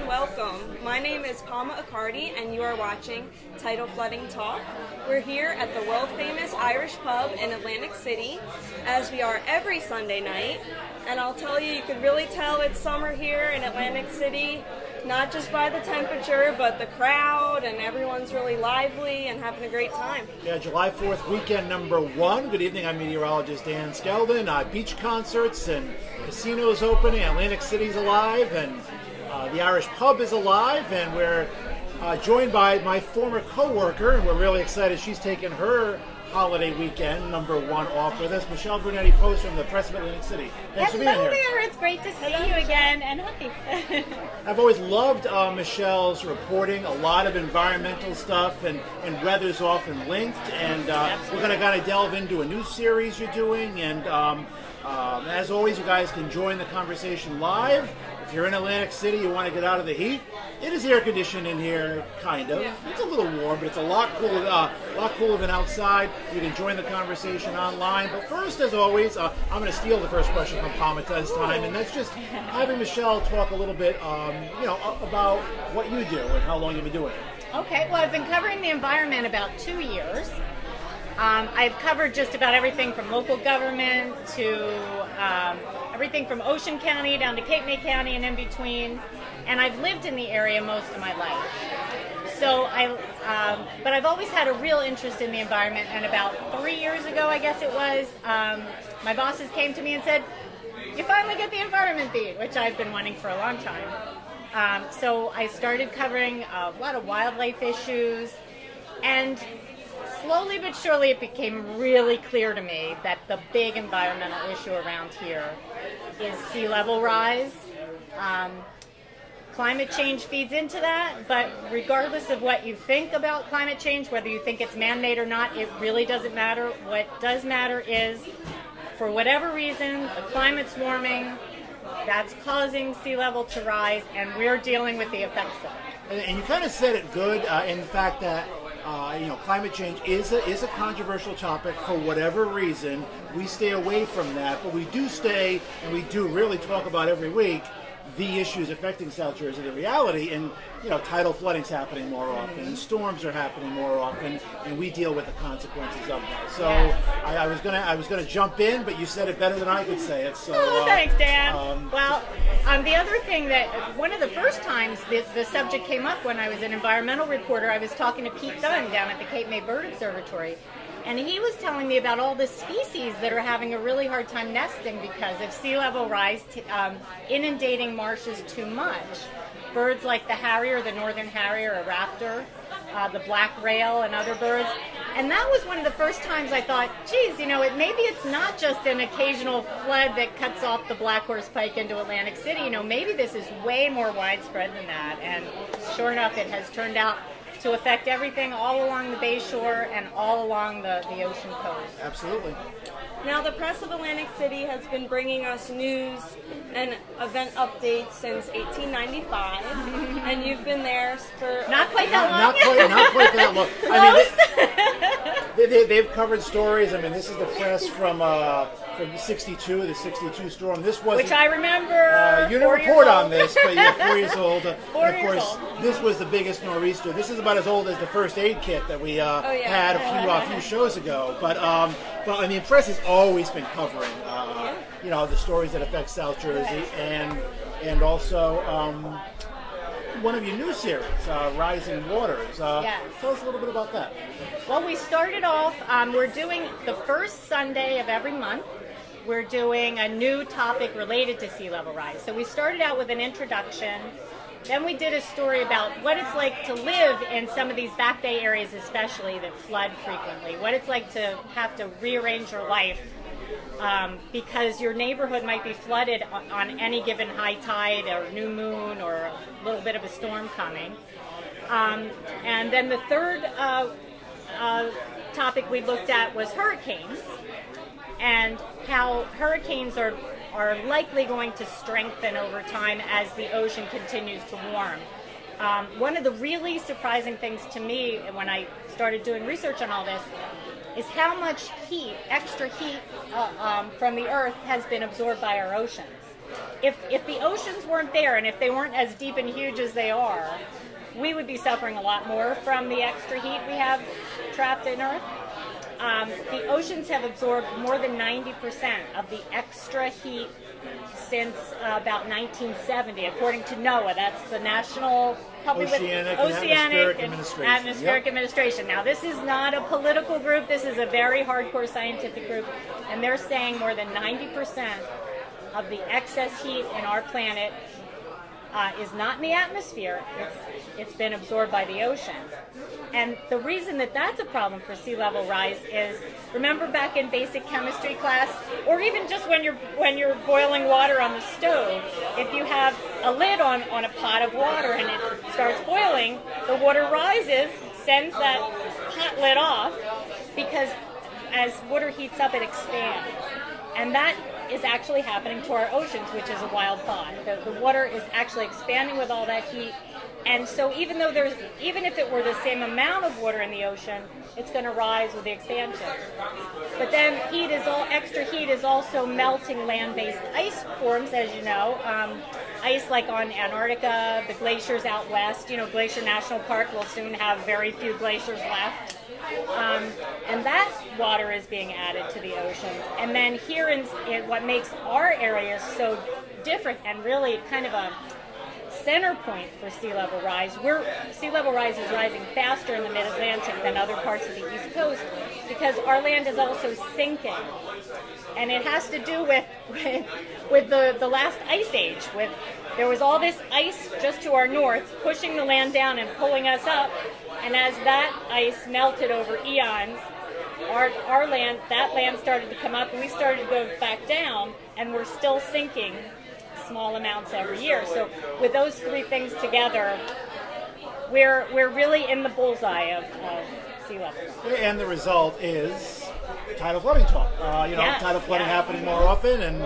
and welcome. My name is Palma Accardi, and you are watching Tidal Flooding Talk. We're here at the world-famous Irish pub in Atlantic City, as we are every Sunday night. And I'll tell you, you can really tell it's summer here in Atlantic City, not just by the temperature, but the crowd, and everyone's really lively and having a great time. Yeah, July 4th, weekend number 1. Good evening, I'm meteorologist Dan Skeldon. Beach concerts and casinos opening, Atlantic City's alive, and the Irish pub is alive, and we're joined by my former co-worker, and we're really excited she's taken her holiday weekend, number 1, off with us. Michele Brunetti-Post from the Press of Atlantic City. Thanks for being here. Hello there, it's great to see you again, and happy. I've always loved Michelle's reporting, a lot of environmental stuff, and weather's often linked, and we're going to kind of delve into a new series you're doing, and as always, you guys can join the conversation live. If you're in Atlantic City, you want to get out of the heat. It is air conditioned in here, kind of. Yeah. It's a little warm, but it's a lot cooler than outside. You can join the conversation online. But first, as always, I'm going to steal the first question from Palma this time, and that's just having Michele talk a little bit, about what you do and how long you've been doing it. Okay, well, I've been covering the environment about 2 years. I've covered just about everything from local government to everything from Ocean County down to Cape May County and in between. And I've lived in the area most of my life. So but I've always had a real interest in the environment. And about 3 years ago, I guess it was, my bosses came to me and said, "You finally get the environment beat," which I've been wanting for a long time. So I started covering a lot of wildlife issues, and slowly but surely it became really clear to me that the big environmental issue around here is sea level rise. Climate change feeds into that, but regardless of what you think about climate change, whether you think it's man-made or not, it really doesn't matter. What does matter is, for whatever reason, the climate's warming, that's causing sea level to rise, and we're dealing with the effects of it. And you kind of said it good in the fact that climate change is a controversial topic for whatever reason. We stay away from that, but we do stay, and we do really talk about every week the issues affecting South Jersey, the reality, and tidal flooding's happening more often, storms are happening more often, and we deal with the consequences of that. So I was gonna jump in, but you said it better than I could say it. So thanks, Dan. The other thing that one of the first times the subject came up when I was an environmental reporter, I was talking to Pete Dunn down at the Cape May Bird Observatory. And he was telling me about all the species that are having a really hard time nesting because of sea level rise inundating marshes too much. Birds like the harrier, the northern harrier, a raptor, the black rail, and other birds. And that was one of the first times I thought, geez, maybe it's not just an occasional flood that cuts off the Black Horse Pike into Atlantic City. Maybe this is way more widespread than that. And sure enough, it has turned out to affect everything all along the Bay Shore and all along the ocean coast. Absolutely. Now, the Press of Atlantic City has been bringing us news and event updates since 1895, and you've been there for not quite that long. Not quite that long. I mean, they've covered stories. I mean, this is the press from '62, the '62 storm. This was which I remember. You didn't report on this, but you're 4 years old. And of course, this was the biggest nor'easter. This is about as old as the first aid kit that we had a few shows ago. But I mean, press has always been covering, the stories that affect South Jersey, and also one of your new series, Rising Waters. Tell us a little bit about that. Well, we started off, we're doing the first Sunday of every month. We're doing a new topic related to sea level rise. So we started out with an introduction. Then we did a story about what it's like to live in some of these back bay areas, especially that flood frequently. What it's like to have to rearrange your life because your neighborhood might be flooded on any given high tide or new moon or a little bit of a storm coming. And then the third topic we looked at was hurricanes and how hurricanes are likely going to strengthen over time as the ocean continues to warm. One of the really surprising things to me when I started doing research on all this is how much heat, extra heat from the earth has been absorbed by our oceans. if the oceans weren't there and if they weren't as deep and huge as they are, we would be suffering a lot more from the extra heat we have trapped in Earth. The oceans have absorbed more than 90% of the extra heat since about 1970, according to NOAA. That's the National Oceanic and Atmospheric Administration. Now, this is not a political group. This is a very hardcore scientific group, and they're saying more than 90% of the excess heat in our planet is not in the atmosphere. It's been absorbed by the oceans. And the reason that that's a problem for sea level rise is, remember back in basic chemistry class, or even just when you're boiling water on the stove, if you have a lid on a pot of water and it starts boiling, the water rises, sends that pot lid off, because as water heats up, it expands. And that is actually happening to our oceans, which is a wild thought. The water is actually expanding with all that heat. And so even if it were the same amount of water in the ocean, it's going to rise with the expansion. But then extra heat is also melting land-based ice forms, as you know. Ice like on Antarctica, the glaciers out west. Glacier National Park will soon have very few glaciers left. And that water is being added to the oceans. And then here in what makes our area so different and really kind of a center point for sea level rise. Sea level rise is rising faster in the mid-Atlantic than other parts of the East Coast because our land is also sinking. And it has to do with the last ice age. There was all this ice just to our north pushing the land down and pulling us up. And as that ice melted over eons, that land started to come up and we started to go back down, and we're still sinking small amounts every year. So with those three things together, we're really in the bullseye of sea level. And the result is tidal flooding talk. Tidal flooding happening more often, and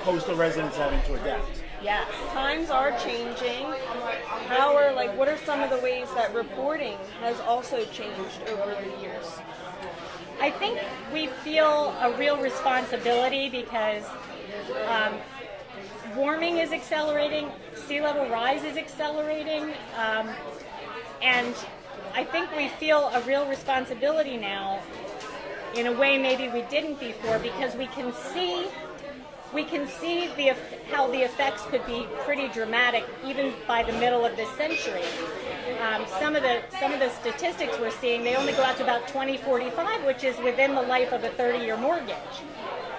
coastal residents having to adapt. Yes, times are changing. What are some of the ways that reporting has also changed over the years? I think we feel a real responsibility because warming is accelerating, sea level rise is accelerating, and I think we feel a real responsibility now in a way maybe we didn't before, because we can see how the effects could be pretty dramatic even by the middle of this century. Some of the statistics we're seeing, they only go out to about 2045, which is within the life of a 30-year mortgage.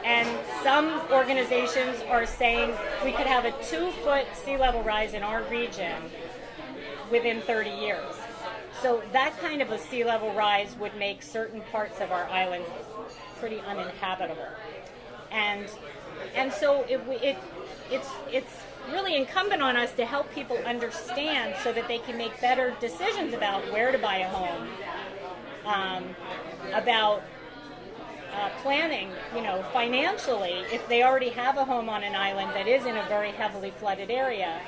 And some organizations are saying we could have a 2-foot sea level rise in our region within 30 years. So that kind of a sea level rise would make certain parts of our islands pretty uninhabitable. And so it's really incumbent on us to help people understand so that they can make better decisions about where to buy a home, about planning, financially, if they already have a home on an island that is in a very heavily flooded area,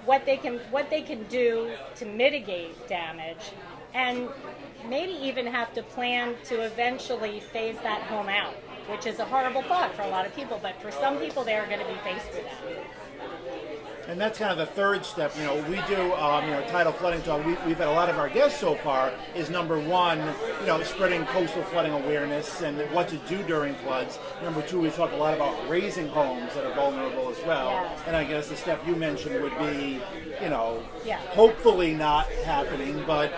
what they can do to mitigate damage, and maybe even have to plan to eventually phase that home out, which is a horrible thought for a lot of people, but for some people they are going to be faced with that. And that's kind of the third step. We do, tidal flooding talk. We've had a lot of our guests so far is number one, spreading coastal flooding awareness and what to do during floods. Number two, we talk a lot about raising homes that are vulnerable as well. Yes. And I guess the step you mentioned would be, hopefully not happening, but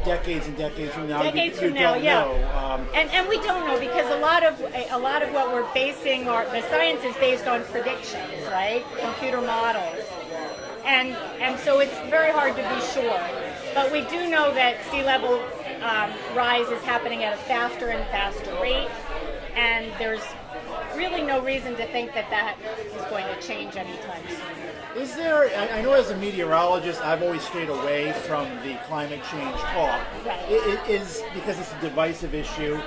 decades and decades from now, you don't know. And we don't know, because a lot of what we're basing the science is based on predictions, right? Computer models. And so it's very hard to be sure. But we do know that sea level rise is happening at a faster and faster rate, and there's really no reason to think that is going to change anytime soon. Is there, I know as a meteorologist, I've always stayed away from the climate change talk. Right. It is because it's a divisive issue.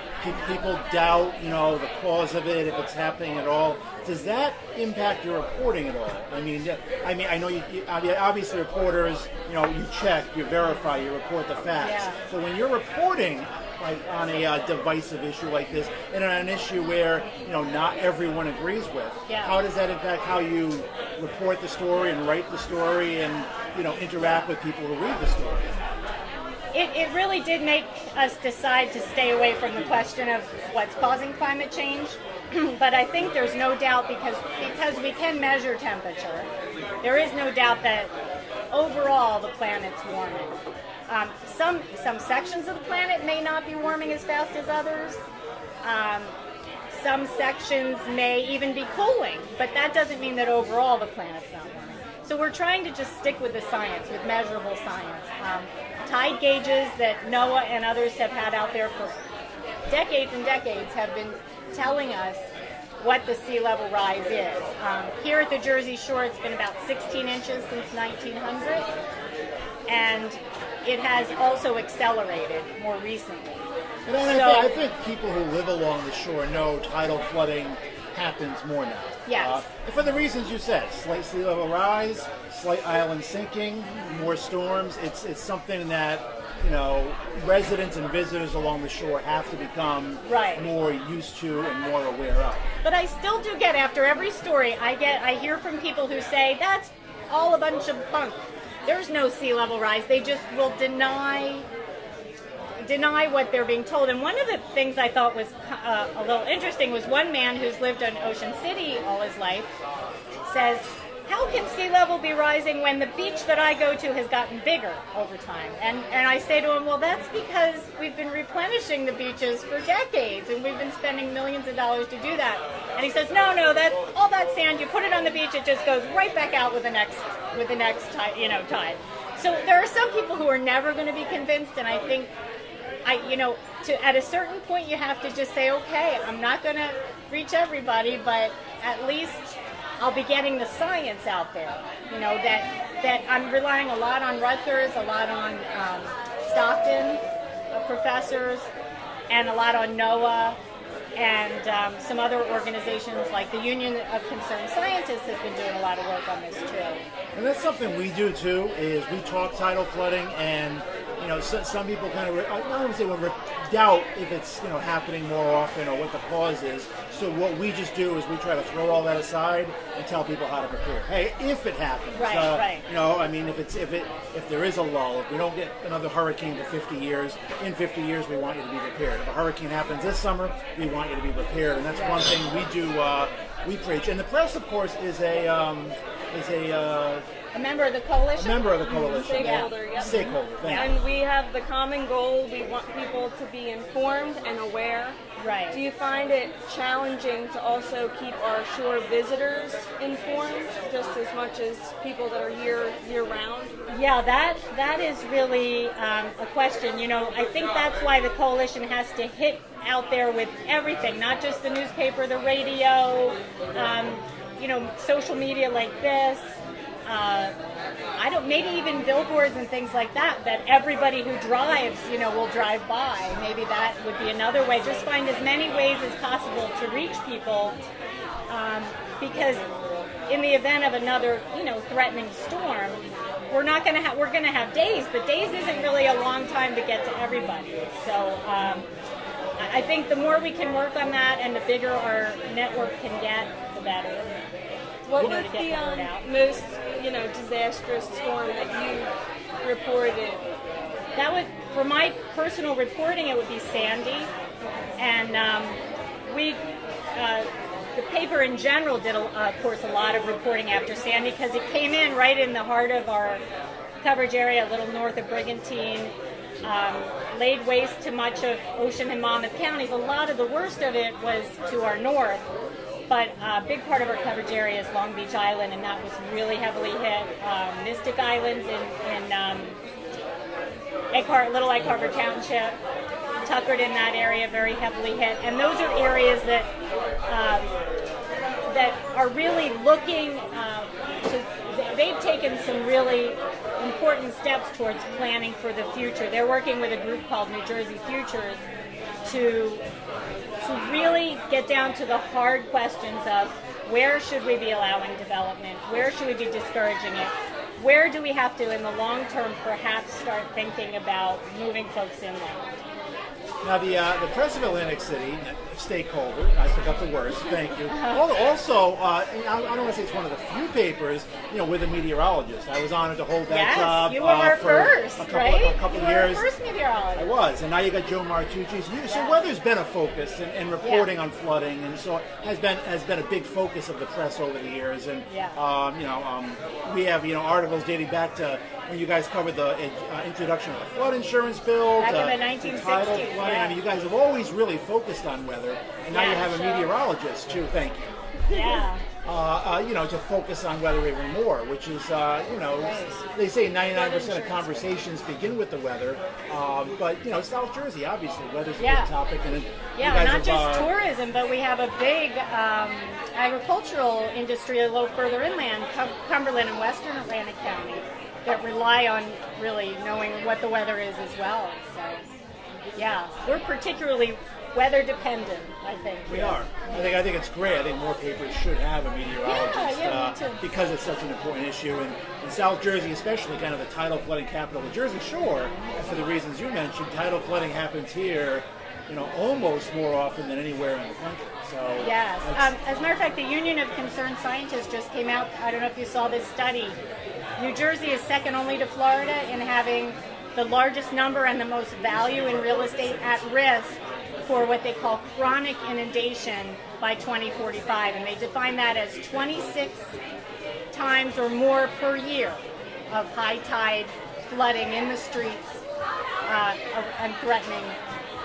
People doubt, the cause of it, if it's happening at all. Does that impact your reporting at all? I know you obviously reporters, you check, you verify, you report the facts. Yeah. So when you're reporting like on a divisive issue like this, and on an issue where not everyone agrees with? Yeah. How does that impact how you report the story and write the story and interact with people who read the story? It really did make us decide to stay away from the question of what's causing climate change. But I think there's no doubt, because we can measure temperature, there is no doubt that overall the planet's warming. Some sections of the planet may not be warming as fast as others. Some sections may even be cooling, but that doesn't mean that overall the planet's not warming. So we're trying to just stick with the science, with measurable science. Tide gauges that NOAA and others have had out there for decades and decades have been telling us what the sea level rise is. Here at the Jersey Shore, it's been about 16 inches since 1900, and it has also accelerated more recently. And I think people who live along the shore know tidal flooding happens more now. Yes. For the reasons you said, slight sea level rise, slight island sinking, more storms. It's something that residents and visitors along the shore have to become more used to and more aware of. But I still do get, after every story, I hear from people who say that's all a bunch of bunk. There's no sea level rise. They just will deny what they're being told. And one of the things I thought was a little interesting was one man who's lived in Ocean City all his life says, how can sea level be rising when the beach that I go to has gotten bigger over time? And I say to him, well, that's because we've been replenishing the beaches for decades, and we've been spending millions of dollars to do that. And he says, no, all that sand, you put it on the beach, it just goes right back out with the next tide. So there are some people who are never going to be convinced, and I think, at a certain point you have to just say, okay, I'm not going to reach everybody, but at least I'll be getting the science out there. That I'm relying a lot on Rutgers, a lot on Stockton professors, and a lot on NOAA, and some other organizations like the Union of Concerned Scientists has been doing a lot of work on this too. And that's something we do too, is we talk tidal flooding, and some people kind of, I don't want to say doubt if it's happening more often or what the cause is. So what we just do is we try to throw all that aside and tell people how to prepare. Hey, if it happens, right. If there is a lull, if we don't get another hurricane for 50 years, in 50 years we want you to be prepared. If a hurricane happens this summer, we want you to be prepared, and that's one thing we do. We preach, and the press, of course, is a member of the coalition. Stakeholder, yep. Stakeholder, thank you. And we have the common goal. We want people to be informed and aware. Right. Do you find it challenging to also keep our shore visitors informed just as much as people that are here year-round? Yeah, that is really a question. I think that's why the coalition has to hit out there with everything, not just the newspaper, the radio, social media like this. Maybe even billboards and things like that everybody who drives, will drive by. Maybe that would be another way. Just find as many ways as possible to reach people, because in the event of another, threatening storm, we're going to have days, but days isn't really a long time to get to everybody. So I think the more we can work on that and the bigger our network can get, the better. What was the most, disastrous storm that you reported? That would, for my personal reporting, it would be Sandy, and the paper in general did, of course, a lot of reporting after Sandy because it came in right in the heart of our coverage area, a little north of Brigantine. Laid waste to much of Ocean and Monmouth counties. A lot of the worst of it was to our north, but a big part of our coverage area is Long Beach Island, and that was really heavily hit. Mystic Islands in Little Egg Harbor Township, Tuckered in that area, very heavily hit. And those are areas that are really looking they've taken some really important steps towards planning for the future. They're working with a group called New Jersey Futures to really get down to the hard questions of where should we be allowing development, where should we be discouraging it, where do we have to, in the long term, perhaps start thinking about moving folks inland. Now, the press of Atlantic City, stakeholder, I forgot the words, thank you. Also, I don't want to say it's one of the few papers, with a meteorologist. I was honored to hold that job. You were our first, a couple you years. Were our first meteorologist. I was, and now you got Joe Martucci. So weather's been a focus, and reporting on flooding, and so has been a big focus of the press over the years. And we have articles dating back to when you guys covered the introduction of the flood insurance bill, back in the 1960s. Tidal flooding. I mean, you guys have always really focused on weather, and now you have a meteorologist too. Thank you. Yeah. To focus on weather even more, which is, they say 99% of conversations begin with the weather, but South Jersey, obviously, weather's a big topic, and not just tourism, but we have a big agricultural industry a little further inland, Cumberland and Western Atlantic County, that rely on really knowing what the weather is as well. So, we're particularly weather dependent, I think. We are. I think it's great. I think more papers should have a meteorologist because it's such an important issue. And in South Jersey, especially kind of the tidal flooding capital of the Jersey Shore, and for the reasons you mentioned, tidal flooding happens here, almost more often than anywhere in the country. So yes. As a matter of fact, the Union of Concerned Scientists just came out. I don't know if you saw this study. New Jersey is second only to Florida in having the largest number and the most value in real estate at risk for what they call chronic inundation by 2045, and they define that as 26 times or more per year of high tide flooding in the streets and threatening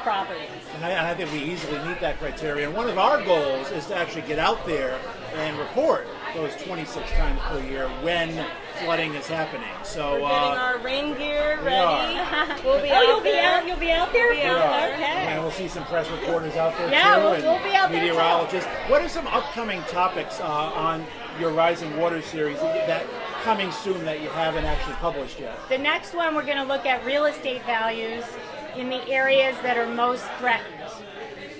properties. And I think we easily meet that criteria. And one of our goals is to actually get out there and report those 26 times per year when flooding is happening. So we're getting our rain gear ready. You'll be out there. You'll be out there. Okay. And we'll see some press reporters out there too. We'll be out there. Meteorologists. What are some upcoming topics on your Rising Water series that coming soon that you haven't actually published yet? The next one, we're going to look at real estate values in the areas that are most threatened.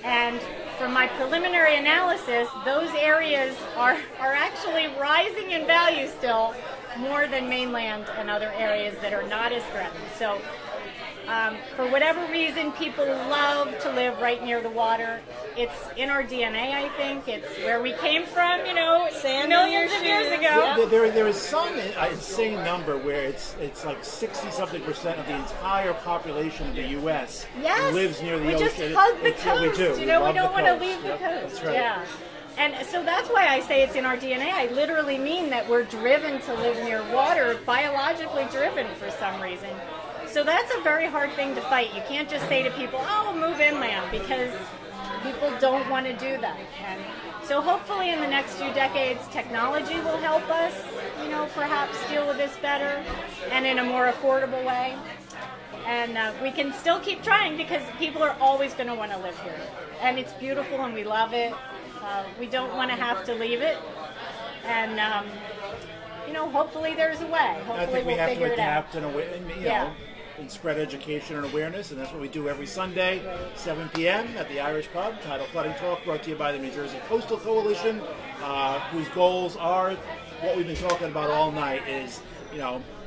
And from my preliminary analysis, those areas are actually rising in value still more than mainland and other areas that are not as threatened. So for whatever reason, people love to live right near the water. It's in our DNA, I think. It's where we came from, millions of years ago. Yeah. There is some insane number where it's like 60-something% of the entire population of the U.S. lives near the ocean. We just hug the coast. We do. We don't want to leave the coast. That's right. Yeah. And so that's why I say it's in our DNA. I literally mean that we're driven to live near water, biologically driven for some reason. So that's a very hard thing to fight. You can't just say to people, move inland, because people don't want to do that. And so hopefully in the next few decades, technology will help us, perhaps deal with this better and in a more affordable way. And we can still keep trying because people are always going to want to live here. And it's beautiful and we love it. We don't want to have to leave it. And, hopefully there's a way. Hopefully I think we we'll have figure to it out. adapt and spread education and awareness, and that's what we do every Sunday, 7 p.m. at the Irish Pub. Tidal Flooding Talk, brought to you by the New Jersey Coastal Coalition, whose goals are what we've been talking about all night is,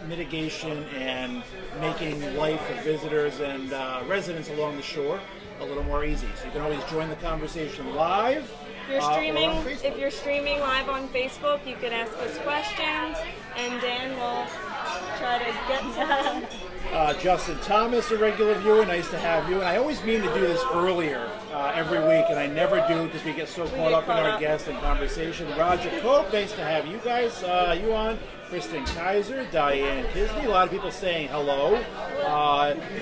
mitigation and making life of visitors and residents along the shore a little more easy. So you can always join the conversation live. If you're streaming live on Facebook, you can ask us questions, and Dan will try to get to them. Justin Thomas, a regular viewer, nice to have you. And I always mean to do this earlier every week, and I never do because we get so caught up in our guest and conversation. Roger Cope, nice to have you guys. You on? Kristen Kaiser, Diane Kisney, a lot of people saying hello.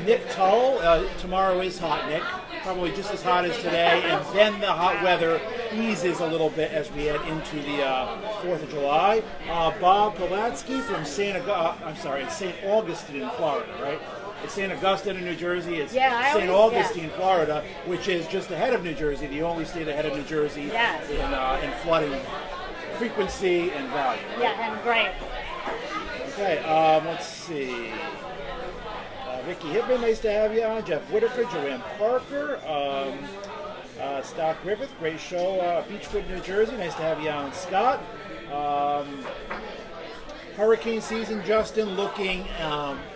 Nick Tull, tomorrow is hot, Nick. Probably just as hot as today, and then the hot weather eases a little bit as we head into the 4th of July. Bob Polatsky from St. Augustine in Florida, right? It's St. Augustine in New Jersey. It's St. Augustine, Florida, which is just ahead of New Jersey, the only state ahead of New Jersey in flooding frequency and value. Yeah, and great. Okay, let's see. Vicky Hipman, nice to have you on. Jeff Whitaker, Joanne Parker, Stock Griffith, great show. Beechwood, New Jersey, nice to have you on. Scott. Hurricane season, Justin, looking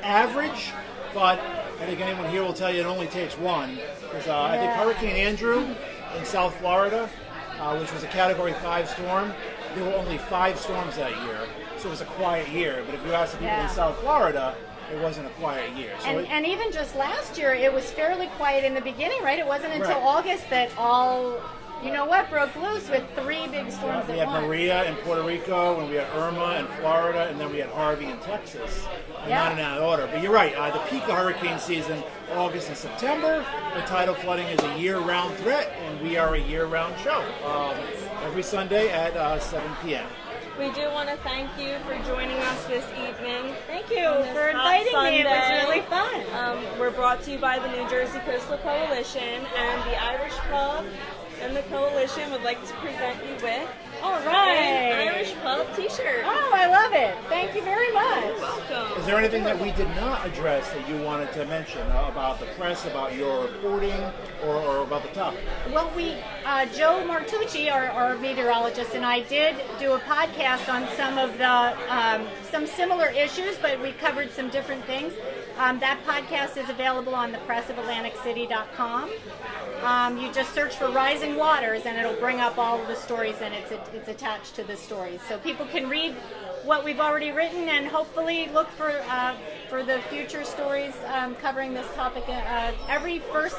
average, but I think anyone here will tell you it only takes one. Because I think Hurricane Andrew in South Florida, which was a Category 5 storm, there were only 5 storms that year. So it was a quiet year. But if you ask the people in South Florida, it wasn't a quiet year. So and even just last year, it was fairly quiet in the beginning, right? It wasn't until August that all, broke loose with 3 big storms at once. We had Maria in Puerto Rico, and we had Irma in Florida, and then we had Harvey in Texas. Not in that order. But you're right, the peak of hurricane season, August and September. The tidal flooding is a year-round threat, and we are a year-round show. Every Sunday at 7 p.m. We do want to thank you for joining us this evening. Thank you for inviting me. It was really fun. We're brought to you by the New Jersey Coastal Coalition, and the Irish Pub and the Coalition would like to present you with an Irish Pub t-shirt. Oh, I love it. Thank you very much. You're welcome. Is there anything that we did not address that you wanted to mention about the press, about your reporting, or about the topic? Well, Joe Martucci, our meteorologist, and I did do a podcast on some of the some similar issues, but we covered some different things. That podcast is available on thepressofAtlanticCity.com. You just search for Rising Waters, and it'll bring up all of the stories, and it's attached to the stories, so people can read what we've already written and hopefully look for the future stories covering this topic every first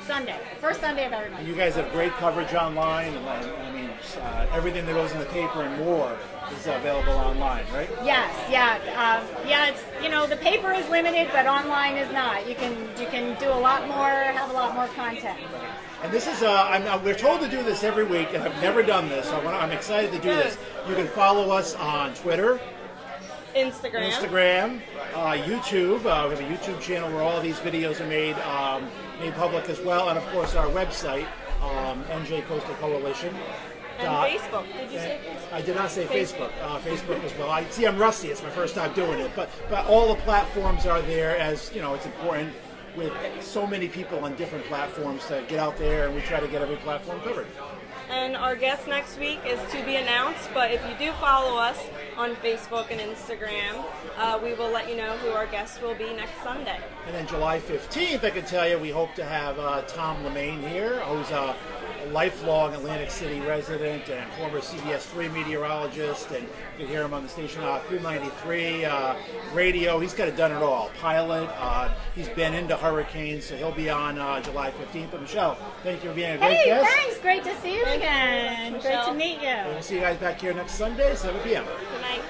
Sunday of every month. You guys have great coverage online, and I mean, everything that goes in the paper and more is available online, right? Yes, it's the paper is limited, but online is not. You can do a lot more, have a lot more content. And this is we're told to do this every week, and I've never done this, so I'm excited to do this. You can follow us on Twitter, Instagram, YouTube. We have a YouTube channel where all of these videos are made public as well, and of course our website, NJ Coastal Coalition. And Facebook. Did you say Facebook? I did not say Facebook. Facebook as well. I'm rusty. It's my first time doing it, but all the platforms are there. As it's important with so many people on different platforms to get out there, and we try to get every platform covered. And our guest next week is to be announced, but if you do follow us on Facebook and Instagram, we will let you know who our guest will be next Sunday. And then July 15th, I can tell you, we hope to have Tom Lemaine here, who's a lifelong Atlantic City resident and former CBS 3 meteorologist, and you can hear him on the station Crew 93 radio. He's kind of done it all. Pilot, he's been into hurricanes, so he'll be on July 15th. But Michelle, thank you for being a great guest. Thanks. Great to see you again. Great to meet you. We'll see you guys back here next Sunday, 7 p.m. Good night.